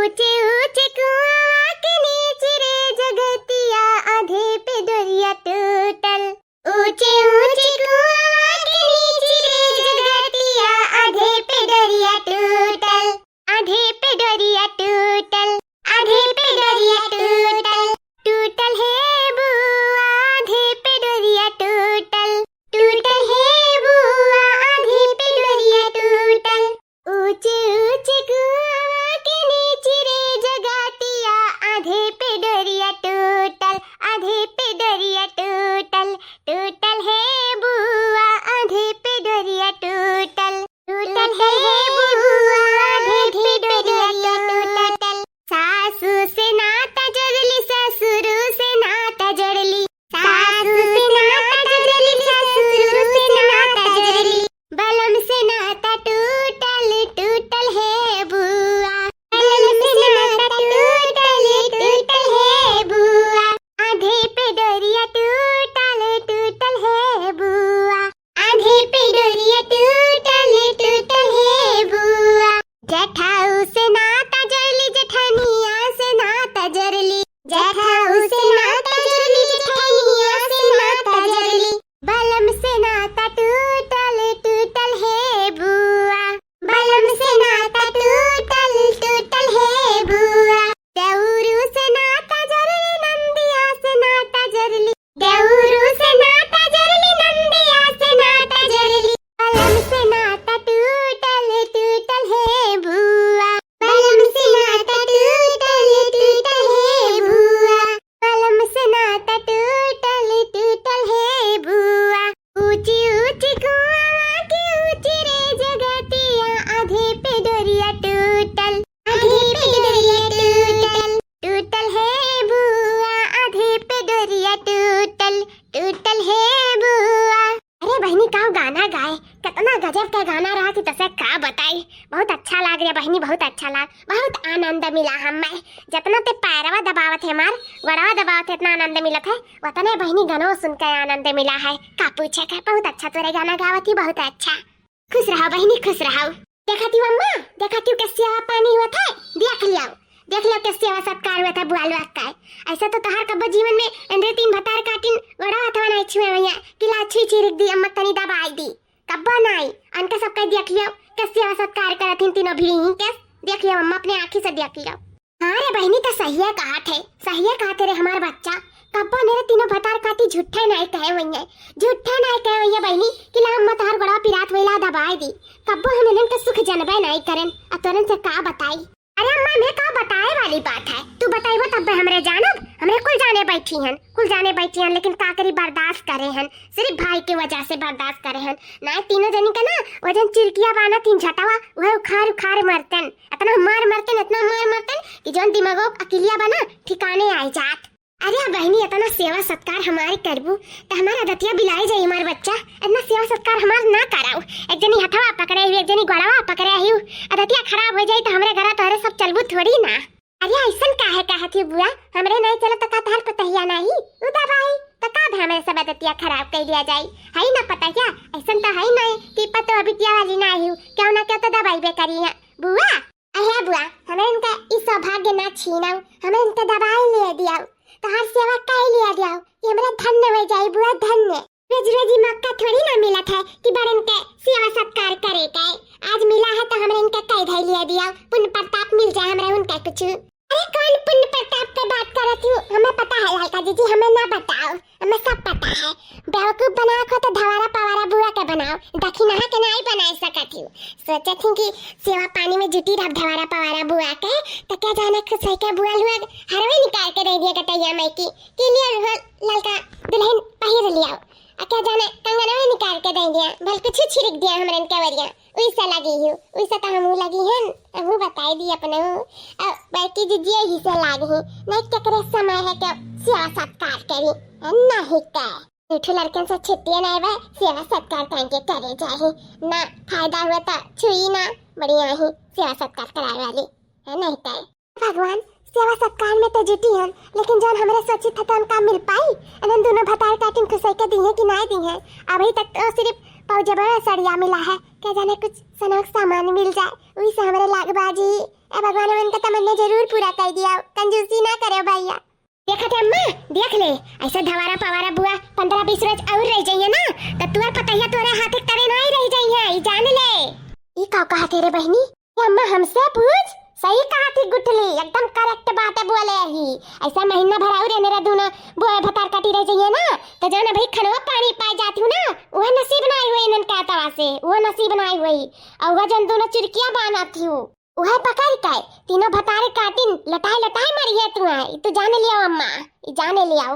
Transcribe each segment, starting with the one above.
ऊंचे ऊंचे कुआं के नीचे रे जगतिया आधे पे डोरिया टूटल। ऊंचे ऊंचे कुआं के नीचे रे जगतिया आधे पे डोरिया टूटल। आधे पे डोरिया टूटल। आधे पे डोरिया टूटल। टूटल है बुआ आधे पे डोरिया टूटल। टूटल है बुआ आधे पे डोरिया टूटल। ऊंचे ऊंचे कुआं के नीचे रे जगतिया आधे पे डोरिया टूटल। आधे पे डोरिया टूटल। टूटल है बुआ आधे पे डोरिया टूटल। टूटल है बुआ आधे पे डोरिया टूटल। सासू से नाता जोड़ली ससुर से नाता जोड़ली। सासू से नाता जोड़ली ससुर से नाता जोड़ली। बलम से नाता टूटल। टूटल है बुआ। बलम से नाता टूटल। टूटल है बुआ। आधे पे डोरिया टूटल। टूटल है बुआ। आधे पे डोरिया टूटल। टूटल है बुआ। जेठाऊ से नाता जोड़ली जेठानिया से नाता जोड़ली। जेठाऊ से नाता जोड़ली जेठानिया से नाता जोड़ली। बलम से नाता टूटल। टूटल है बुआ। बलम से नाता टूटल। टूटल है बुआ। देउरू से नाता जोड़ली नंदिया से नाता जोड़ली। देउरू से नाता जोड़ली नंदिया से नाता जोड़ली। बलम से नाता टूटल। टूटल है बुआ। बलम से नाता टूटल। टूटल है बुआ। बलम से नाता टूटल। टूटल है बुआ। ऊंची ऊंची कुआं के ऊंची रे जगतिया आधे पे डोरिया टूटल। आधे पे डोरिया टूटल। टूटल है बुआ। आधे पे डोरिया टूटल। टूटल है बुआ। अरे बहनी का गाना गाए, कितना गजब का गाना रहा कि तसे का बताई। बहुत अच्छा लाग रहा बहनी, बहुत अच्छा लाग, बहुत आनंद मिला हमें। जितना ते पैरवा दबावत है मार गड़वा दबावत है, इतना आनंद मिलत है उतने बहनी गानों सुनकर आनंद मिला है। का पूछे का बहुत अच्छा तोरे गाना गावत ही, बहुत अच्छा। खुश रहो बहनी, खुश रहो। देखती हूँ अम्मा, देखती हूँ कैसे पानी हुआ था, देख लिया कैसे सत्कार हुआ था बुआलवा का। ऐसा तो तहार कब्बो जीवन में अंदर तीन भतार काटिन गड़ा हथवा नहीं छुए भैया कि लाछी छिड़क दी अम्मा तनी दबाई दी कब्बो नहीं। अनका सब कह देख लियो कैसे सत्कार करथिन तीनों भी ही के देख लियो अम्मा, अपने आंखी से देख लियो। हां रे बहनी तो सही है कहा थे, सही है कहा तेरे हमार बच्चा। कब्बो मेरे तीनों भतार काटी झूठे नहीं कहे भैया, झूठे नहीं कहे भैया बहनी कि ला अम्मा तहार गड़ा पिरात वेला दबाई दी। कब्बो हम इनन के सुख जनबे नहीं करन आ तोरन से का बताई। अरे अम्मा मैं का बताए वाली बात है, तू बताइबो तब हमरे जानब। हमरे कुल जाने बैठी हन लेकिन का करी बर्दाश्त करे हन, सिर्फ भाई के वजह से बर्दाश्त करे हन। ना तीनों जनी का ना वजन चिरकिया बाना तीन झटावा वह उखाड़ मरतन, इतना मार मरतन कि जोन दिमागो अकेलिया बना ठिकाने आई जात। अरे बहनी इतना सेवा सत्कार हमारे करबू तो हमारा दतिया बिलाई जाई हमार बच्चा। इतना सेवा सत्कार हमार ना कराऊ। एक जनी हथवा पकड़े हुई, एक जनी गड़वा पकड़े हुई, दतिया खराब हो जाई तो हमरे घर तोहरे सब चलबू थोड़ी ना। अरे ऐसन काहे कहती बुआ, हमरे नहीं चला तो का तहर पतहिया नहीं उदा भाई तो का हमरे सब दतिया खराब कर दिया जाई। है ना पता क्या, ऐसन तो है नहीं कि पतो अबिटिया वाली ना ही क्यों ना क्यों तो दवाई बे करी है बुआ। अहे बुआ हमें इनका इस सौभाग्य ना छीनाऊ, हमें इनका दवाई ले दिया तो हर सेवा काई लिया जाओ, ये हमारा धन्य हो जाए बुआ, धन्य। रोजी मौका थोड़ी ना मिला था कि बड़न के सेवा सत्कार करे के, आज मिला है तो हमरे इनका कई धाई लिया दिया, पुण्य प्रताप मिल जाए हमरे उनका कुछ। अरे कौन पुण्य प्रताप पे बात करत हूँ, हमें पता है लालका जी, हमें ना बताओ, हमें सब पता है। बेवकूफ बनाओ को तो धवारा पवारा बुआ के बनाओ, दखी नहा के नहीं बना सकती हूँ। सोचे थी कि सेवा पानी में जुटी रह धवारा पवारा बुआ के तो क्या जाने खुश है क्या बुआ लोग हरवे निकाल के दे दिया कटैया मैं की लिया ललका दुल्हन पहिर लिया, क्या जाने कंगना में निकाल के दे दिया, भल कुछ छिड़क दिया हमरे इनके वरिया। उइसा लगी हूँ, उइसा तो हमू लगी हैं, हमू बताई दी अपने अब बाकी जीजी ही से लागी हैं। नहीं टकरे समय है कि सेवा सत्कार करी नहीं का उठो लड़कन से छुट्टियां नहीं बे सेवा सत्कार करके करे जाए ना, फायदा हुआ तो छुई ना बढ़िया ही सेवा सत्कार कराए वाली है नहीं का। भगवान सेवा सत्कार में तो जुटी हैं लेकिन जब हमरे सोचित था तो उनका मिल पाई, अनन दोनों भतार काटिन खुश के दी है कि नहीं दी है। अभी तक तो सिर्फ बहुत बड़ा सड़िया मिला है, क्या जाने कुछ सनक सामान मिल जाए, वही से हमारे लागबाजी। ए भगवान मन का तमन्ना जरूर पूरा कर दिया, कंजूसी ना करे भैया। देखा थे अम्मा, देख ले ऐसा धवारा पवारा बुआ 15-20 रोज और रह जाइए ना तो तुअर पतैया तोरे हाथे तरे नहीं रह जाइए, जान ले। ई का कहा तेरे बहनी? अम्मा हमसे पूछ, सही कहा थी गुठली, एकदम करेक्ट बात है बोले ही। ऐसा महीना भर और मेरा दूना बुआ भतार काटी रह जाइए ना तो जाना भाई खनवा पानी पाई जाती हूं ना, वो नसीब नहीं हुई इनन का तवा से, वो नसीब नहीं हुई। और वह जन दोनों चिरकिया बाना थी वह पकड़ के तीनों भतारे काटिन लटाए लटाए मरी है तू है। तो जाने लिया अम्मा, जाने लिया।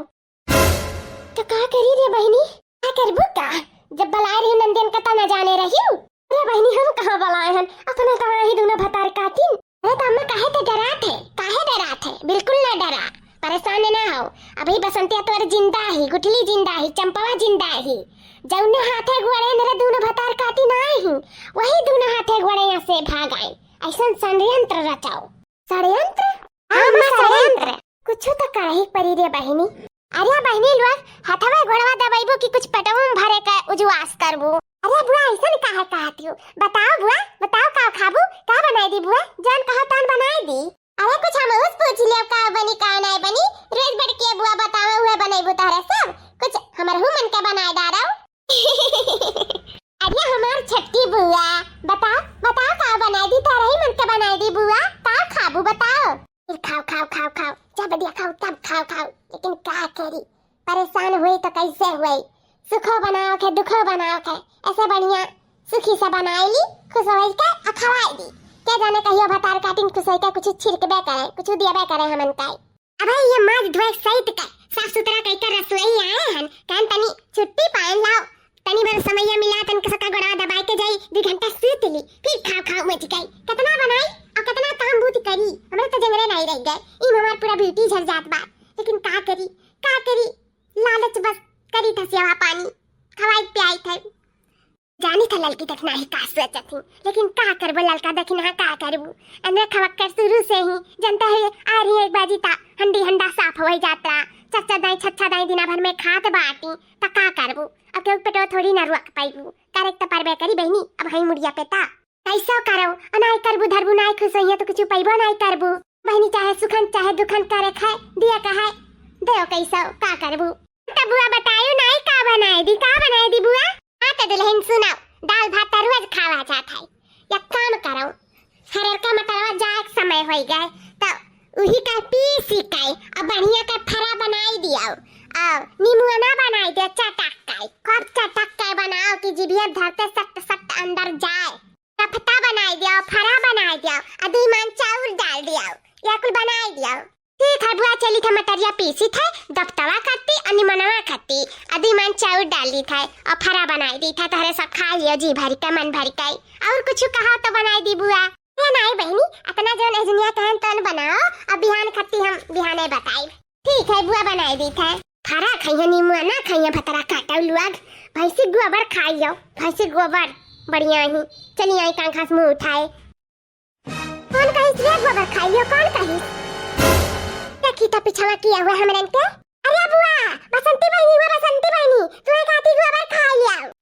तो का करी रे बहनी, क्या करबू का जब बला रही नंदन का तना जाने रही हूं। अरे बहनी हम कहां बलाए हन, अपना कहां ही दोनों भतार काटिन। अरे तो अम्मा काहे तो डरात है, काहे डरात है? बिल्कुल ना डरा, परेशान ना हो। अभी बसंतिया तोर जिंदा ही, गुठली जिंदा ही, चंपवा जिंदा ही। जौने हाथे गोड़े मेरे दोनों भतार काटी ना ही, वही दोनों हाथे गोड़े यहाँ से भाग आए। ऐसा षड्यंत्र रचाओ। षड्यंत्र? हाँ षड्यंत्र। कुछ तो करही परी रे बहनी। अरे बहनी लोग हथवा गोड़वा दबाइबो कि कुछ पटवम भरे का उजवास करबो। अरे बुआ ऐसा काहे कहती हो? बताओ बुआ, बताओ का खाबू, का बनाई दी बुआ? जान कहा तान बनाई दी। अरे कुछ हम उस पूछ लियो का बनी का नहीं बनी, रोज बढ़ के बुआ बतावे हुए बनाई बुतारे सब कुछ हमर हु मन के बनाए दाराओ। अरे हमार छटकी बुआ बताओ बताओ का बनाई दी, तारा ही मन के बनाई दी बुआ, का खाबू बताओ। फिर खाओ खाओ खाओ खाओ, जब बढ़िया खाओ तब खाओ खाओ, लेकिन का करी परेशान हुई तो कैसे हुई। सुखो बनाओ के दुखो बनाओ के ऐसे बढ़िया सुखी से बनाई ली, खुश हो के खवाई दी। क्या जाने कहियो भतार काटिन खुश हो के कुछ छिड़कबे करे, कुछ दियाबे करे हमन का। अबे ये माज धोए सहित के साफ सुथरा कई कर रसोई आए हन, कान तनी छुट्टी पान लाओ, तनी भर समय मिला तन के सका गड़ा दबाई के जाई 2 घंटा सूत ली, फिर खाओ खाओ मच गई। कितना बनाई और कितना काम बूत करी, हमरा तो जंगरे नहीं रह गए। ई हमार पूरा ब्यूटी झड़ जात बा, लेकिन का करी लालच बस करी था सेवा पानी खवाई पियाई थे। जानी था ललकी देखना ही का सोचत थी, लेकिन का करबो ललका देखना का करबू। अंदर खवक्कर शुरू से ही जनता है आ रही एक बाजी ता हंडी हंडा साफ हो जाता, चच्चा दाई छच्चा दाई दिना भर में खात बाटी ता का करबू। अब के पेटो थोड़ी ना रुक पाईबू, करेक्ट तो परबे करी बहनी। अब हई मुड़िया पेता कैसा करो अनाई करबू धरबू नाई खुश होइए तो कुछ पैबो नाई करबू। बहनी चाहे सुखन चाहे दुखन करे खाए दिया कहाय देओ कैसा का करबू। तब बुआ बतायो नाई का बनाई दी बुआ? हाँ तो दुल्हन सुनाओ, दाल भात रोज खावा जात है। या काम करो हरर का मटरवा जाए समय हो गए तो उही का पीसी काई अब बढ़िया का फरा बनाई दियो, और नींबू ना बनाई दे चटक काई, खूब चटक के बनाओ कि जिभिया धरते सट सट अंदर जाए। रफता बनाई दियो, फरा बनाई दियो, अधी मान चाउर डाल दियो, या कुल बनाई दियो। ठीक है बुआ चली था मटरिया पीसी थे दफ्तवा खाती अनि मनवा खाती, अधी मान चाउर डाल दी था और फरा बनाई दी था, तहरे सब खा लियो जी भरी का मन भरी का। और कुछ कहा तो बनाई दी बुआ? ये नहीं बहनी इतना जो दुनिया कहन तन बनाओ, अब बिहान खाती हम बिहाने बताई। ठीक है बुआ बनाई दी था। फरा खाइए नींबू ना खाइए भतरा काटा लुआग, भैंसी गोबर खाइयो, भैंसी गोबर बढ़िया ही। चलिए आई कान खास मुंह उठाए। कौन कहिस रे गोबर खाइयो, कौन कहिस? खीता पिछवा किया हुआ हमरन के। अरे बुआ बसंती बहनी, वो बसंती बहनी तू एक हाथी गोबर खा लिया।